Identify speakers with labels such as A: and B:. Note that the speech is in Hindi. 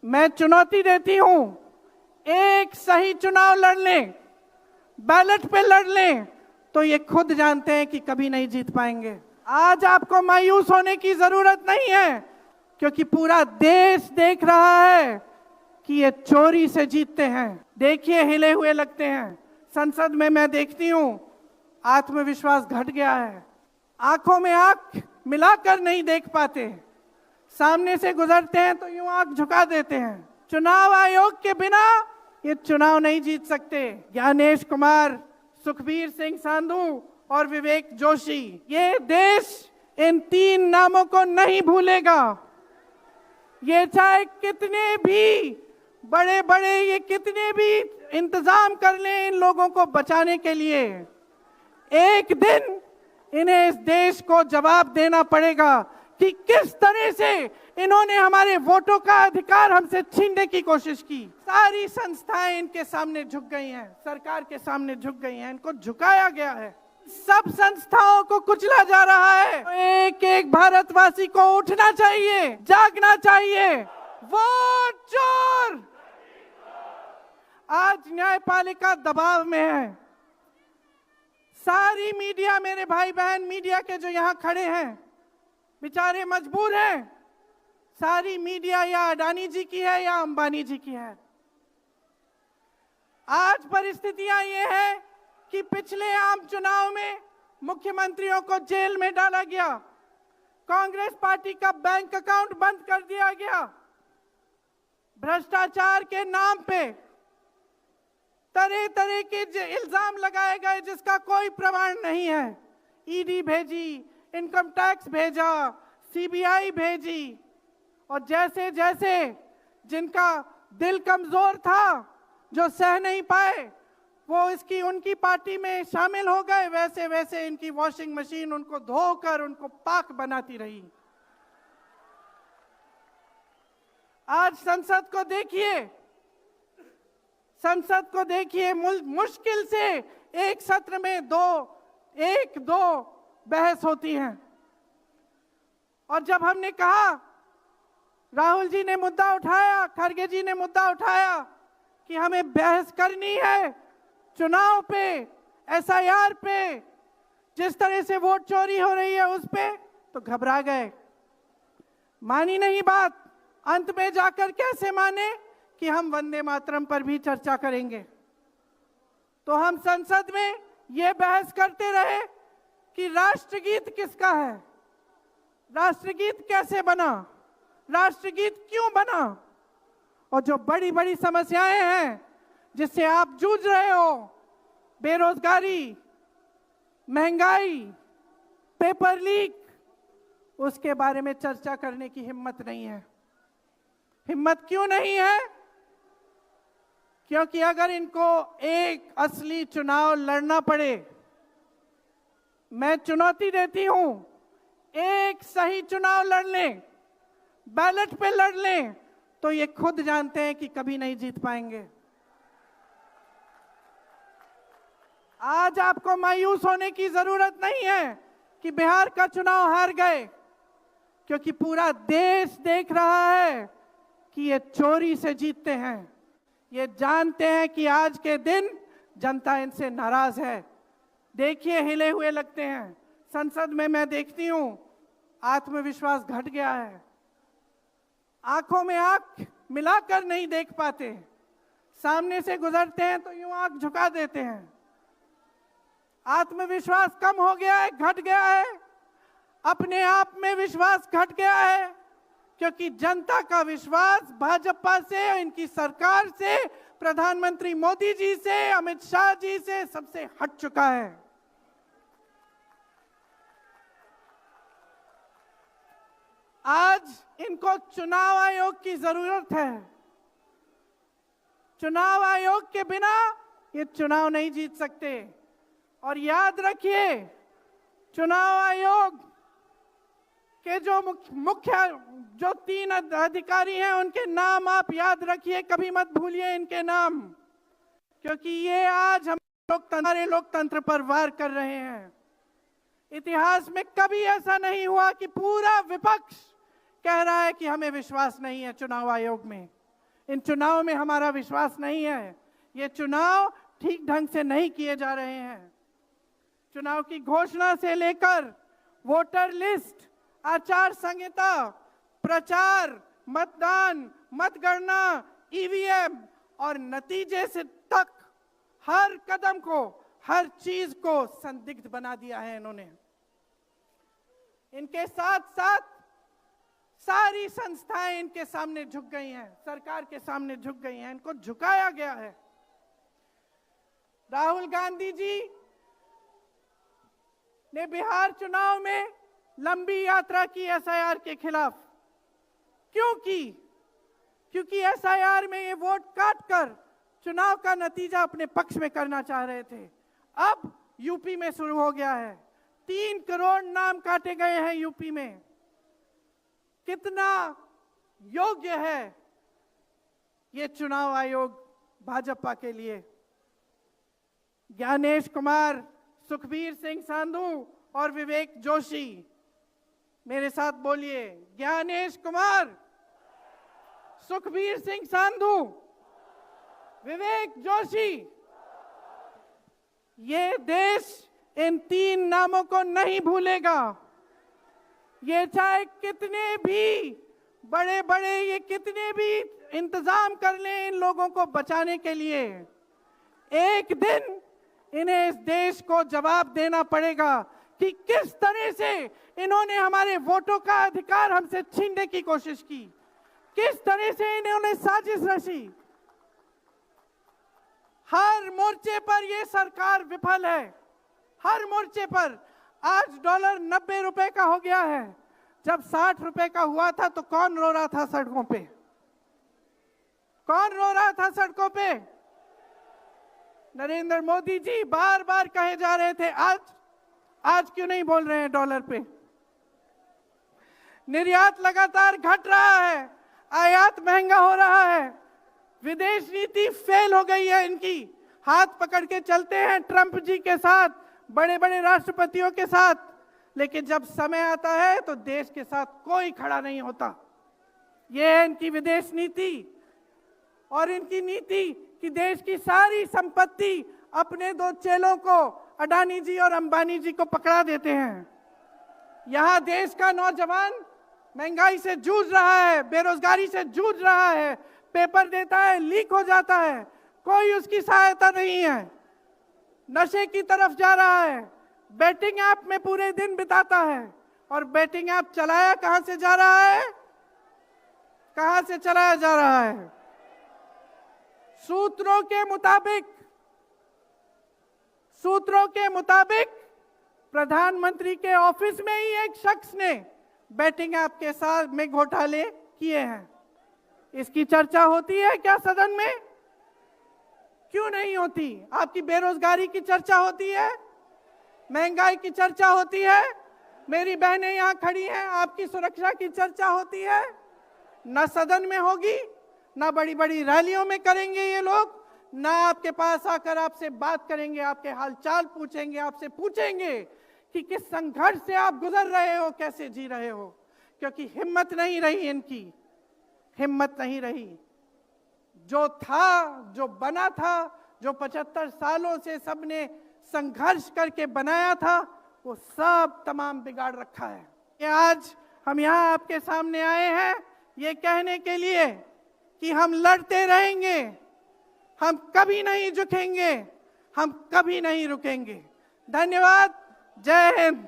A: मैं चुनौती देती हूं, एक सही चुनाव लड़ लें, बैलेट पे लड़ लें, तो ये खुद जानते हैं कि कभी नहीं जीत पाएंगे। आज आपको मायूस होने की जरूरत नहीं है, क्योंकि पूरा देश देख रहा है कि ये चोरी से जीतते हैं। देखिए, हिले हुए लगते हैं। संसद में मैं देखती हूं, आत्मविश्वास घट गया है। आंखों में आंख मिलाकर नहीं देख पाते, सामने से गुजरते हैं तो यूं आंख झुका देते हैं। चुनाव आयोग के बिना ये चुनाव नहीं जीत सकते। ज्ञानेश कुमार, सुखबीर सिंह सांधू और विवेक जोशी, ये देश इन तीन नामों को नहीं भूलेगा। ये चाहे कितने भी बड़े बड़े ये कितने भी इंतजाम कर लें इन लोगों को बचाने के लिए, एक दिन इन्हें इस देश को जवाब देना पड़ेगा कि किस तरह से इन्होंने हमारे वोटों का अधिकार हमसे छीनने की कोशिश की। सारी संस्थाएं इनके सामने झुक गई हैं, सरकार के सामने झुक गई हैं, इनको झुकाया गया है। सब संस्थाओं को कुचला जा रहा है। एक एक भारतवासी को उठना चाहिए, जागना चाहिए। वोट चोर आज न्यायपालिका दबाव में है। सारी मीडिया, मेरे भाई बहन मीडिया के जो यहाँ खड़े हैं, बेचारे मजबूर हैं। सारी मीडिया या अडानी जी की है या अंबानी जी की है। आज परिस्थितियां ये है कि पिछले आम चुनाव में मुख्यमंत्रियों को जेल में डाला गया, कांग्रेस पार्टी का बैंक अकाउंट बंद कर दिया गया, भ्रष्टाचार के नाम पे तरह तरह के इल्जाम लगाए गए जिसका कोई प्रमाण नहीं है। ईडी भेजी, इनकम टैक्स भेजा, सीबीआई भेजी, और जैसे जैसे जिनका दिल कमजोर था, जो सह नहीं पाए, वो इसकी उनकी पार्टी में शामिल हो गए। वैसे वैसे इनकी वॉशिंग मशीन उनको धोकर उनको पाक बनाती रही। आज संसद को देखिए, संसद को देखिए, मुश्किल से एक सत्र में एक दो बहस होती है। और जब हमने कहा, राहुल जी ने मुद्दा उठाया, खड़गे जी ने मुद्दा उठाया कि हमें बहस करनी है चुनाव पे, एसआईआर पे, जिस तरह से वोट चोरी हो रही है उस पे, तो घबरा गए, मानी नहीं बात। अंत में जाकर कैसे माने कि हम वंदे मातरम पर भी चर्चा करेंगे। तो हम संसद में ये बहस करते रहे कि राष्ट्रगीत किसका है, राष्ट्रगीत कैसे बना, राष्ट्रगीत क्यों बना, और जो बड़ी बड़ी समस्याएं हैं जिससे आप जूझ रहे हो, बेरोजगारी, महंगाई, पेपर लीक, उसके बारे में चर्चा करने की हिम्मत नहीं है। हिम्मत क्यों नहीं है? क्योंकि अगर इनको एक असली चुनाव लड़ना पड़े, मैं चुनौती देती हूं, एक सही चुनाव लड़ लें, बैलेट पे लड़ लें, तो ये खुद जानते हैं कि कभी नहीं जीत पाएंगे। आज आपको मायूस होने की जरूरत नहीं है कि बिहार का चुनाव हार गए, क्योंकि पूरा देश देख रहा है कि ये चोरी से जीतते हैं। ये जानते हैं कि आज के दिन जनता इनसे नाराज है। देखिए, हिले हुए लगते हैं। संसद में मैं देखती हूं, आत्मविश्वास घट गया है। आंखों में आंख मिलाकर नहीं देख पाते, सामने से गुजरते हैं तो यूं आंख झुका देते हैं। आत्मविश्वास कम हो गया है, घट गया है। अपने आप में विश्वास घट गया है, क्योंकि जनता का विश्वास भाजपा से, इनकी सरकार से, प्रधानमंत्री मोदी जी से, अमित शाह जी से सबसे हट चुका है। आज इनको चुनाव आयोग की जरूरत है। चुनाव आयोग के बिना ये चुनाव नहीं जीत सकते। और याद रखिए, चुनाव आयोग के जो मुख्य जो 3 अधिकारी हैं, उनके नाम आप याद रखिए, कभी मत भूलिए इनके नाम, क्योंकि ये आज हमारे लोकतंत्र पर वार कर रहे हैं। इतिहास में कभी ऐसा नहीं हुआ कि पूरा विपक्ष कह रहा है कि हमें विश्वास नहीं है चुनाव आयोग में। इन चुनाव में हमारा विश्वास नहीं है। ये चुनाव ठीक ढंग से नहीं किए जा रहे हैं। चुनाव की घोषणा से लेकर वोटर लिस्ट, आचार संहिता, प्रचार, मतदान, मतगणना, ईवीएम और नतीजे से तक हर कदम को, हर चीज को संदिग्ध बना दिया है इन्होंने। इनके साथ साथ सारी संस्थाएं इनके सामने झुक गई हैं, सरकार के सामने झुक गई हैं, इनको झुकाया गया है। राहुल गांधी जी ने बिहार चुनाव में लंबी यात्रा की एसआईआर के खिलाफ। क्यों की? क्योंकि एसआईआर में ये वोट काटकर चुनाव का नतीजा अपने पक्ष में करना चाह रहे थे। अब यूपी में शुरू हो गया है। 3 करोड़ नाम काटे गए हैं यूपी में। कितना योग्य है ये चुनाव आयोग भाजपा के लिए? ज्ञानेश कुमार, सुखबीर सिंह सांधू और विवेक जोशी, मेरे साथ बोलिए। ज्ञानेश कुमार, सुखबीर सिंह सांधू, विवेक जोशी। ये देश इन 3 नामों को नहीं भूलेगा। ये चाहे कितने भी बड़े बड़े, ये कितने भी इंतजाम कर लें इन लोगों को बचाने के लिए, एक दिन इन्हें इस देश को जवाब देना पड़ेगा कि किस तरह से इन्होंने हमारे वोटों का अधिकार हमसे छीनने की कोशिश की, किस तरह से इन्होंने साजिश रची। हर मोर्चे पर यह सरकार विफल है, हर मोर्चे पर। आज डॉलर 90 रुपए का हो गया है। जब 60 रुपए का हुआ था तो कौन रो रहा था सड़कों पे? कौन रो रहा था सड़कों पे? नरेंद्र मोदी जी बार बार कहे जा रहे थे। आज क्यों नहीं बोल रहे हैं डॉलर पे? निर्यात लगातार घट रहा है, आयात महंगा हो रहा है, विदेश नीति फेल हो गई है इनकी। हाथ पकड़ के चलते हैं ट्रंप जी के साथ, बड़े बड़े राष्ट्रपतियों के साथ, लेकिन जब समय आता है तो देश के साथ कोई खड़ा नहीं होता। ये है इनकी विदेश नीति। और इनकी नीति कि देश की सारी संपत्ति अपने 2 चेलों को, अडानी जी और अंबानी जी को पकड़ा देते हैं। यहां देश का नौजवान महंगाई से जूझ रहा है, बेरोजगारी से जूझ रहा है, पेपर देता है, लीक हो जाता है, कोई उसकी सहायता नहीं है, नशे की तरफ जा रहा है, बैटिंग ऐप में पूरे दिन बिताता है। और बैटिंग ऐप चलाया कहां से जा रहा है? कहां से चलाया जा रहा है? सूत्रों के मुताबिक प्रधानमंत्री के ऑफिस में ही एक शख्स ने बैटिंग ऐप के साथ में घोटाले किए हैं। इसकी चर्चा होती है क्या सदन में? क्यों नहीं होती? आपकी बेरोजगारी की चर्चा होती है, महंगाई की चर्चा होती है, मेरी बहनें यहां खड़ी हैं, आपकी सुरक्षा की चर्चा होती है। ना सदन में होगी, ना बड़ी बड़ी रैलियों में करेंगे ये लोग, ना आपके पास आकर आपसे बात करेंगे, आपके हालचाल पूछेंगे, आपसे पूछेंगे कि किस संघर्ष से आप गुजर रहे हो, कैसे जी रहे हो। क्योंकि हिम्मत नहीं रही इनकी, हिम्मत नहीं रही। जो था, जो बना था, जो 75 सालों से सबने संघर्ष करके बनाया था, वो सब तमाम बिगाड़ रखा है। ये आज हम यहाँ आपके सामने आए हैं ये कहने के लिए कि हम लड़ते रहेंगे, हम कभी नहीं झुकेंगे, हम कभी नहीं रुकेंगे। धन्यवाद। जय हिंद।